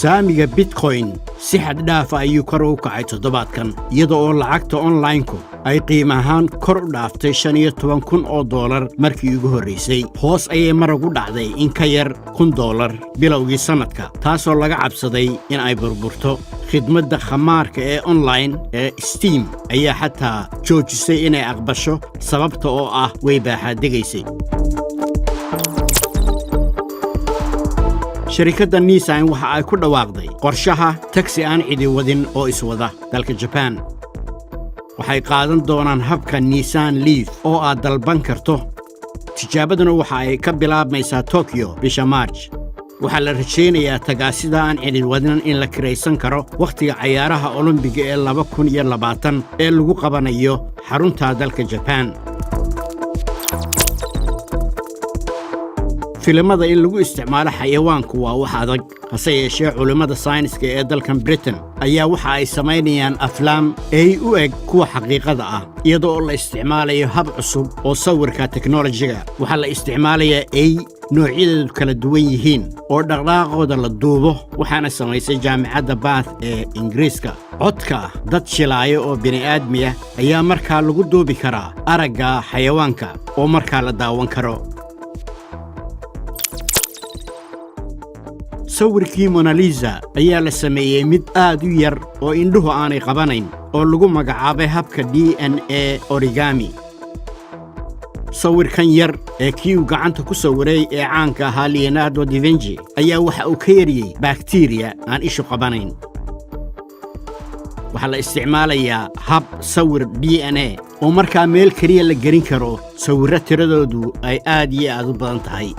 saamiga bitcoin si xad dhaaf ah ayuu kor u kacay toddobaadkan iyada oo lacagta online-ku ay qiimo ahaan kor u dhaaftay $15,000 markii ugu horreysay hoos ayay mar ugu dhacday in ka yar $1,000 bilowgii sanadka taasoo laga cabsaday in ay burburto khidmadda khamaarka ee online ee Steam ayaa xataa joojisay inay aqbasho sababta oo ah way baaxadegaysay shirkadda Nissan waxa ay ku dhawaaqday qorshaha taxi aan cidi wadin oo iswada dalka Japan waxay qaadan doonaan habka Nissan Leaf oo aad dalban karto tijaabaduna waxa ay ka bilaabmaysaa Tokyo bisha March waxaa la rajaynayaa tagaasida aan cidi wadin in la kiraysan karo waqtiga ciyaaraha Olympiga ee 2020 ee lagu qabanayo xarunta dalka Japan filimada in lagu isticmaalo xayawaanku waa wax adag hase yeeshee culimada sayniska ee dalkan Britain ayaa waxa ay samaynayaan aflaam ay u eg kuwa xaqiiqada ah iyadoo la isticmaalayo hab cusub oo sawirka tiknoolajiga waxa la isticmaalayaa ay noocyadeedu kala duwan yihiin oo dhaqdhaqaaqooda la duubo waxaana samaysay jaamacadda Bath ee Ingiriiska codka dad shilaayo oo bini'aadmiya ayaa markaa lagu duubi karaa aragga xayawaanka oo markaa la daawan karo sawirkii Mona Lisa ayaa la sameeyay mid aad u yar oo indhuhu aanay qabanayn oo lagu magacaabay habka DNA origami sawirkan yar ee kii uu gacanta ku sawiray ee caanka ahaa Leonardo da Vinci ayaa waxa uu ka yariyay bakteeriya aan ishu qabanayn waxa la isticmaalayaa hab sawir DNA oo markaa meel kaliya la gelin karo sawirro tiradoodu ay aad iyo aad u badan tahay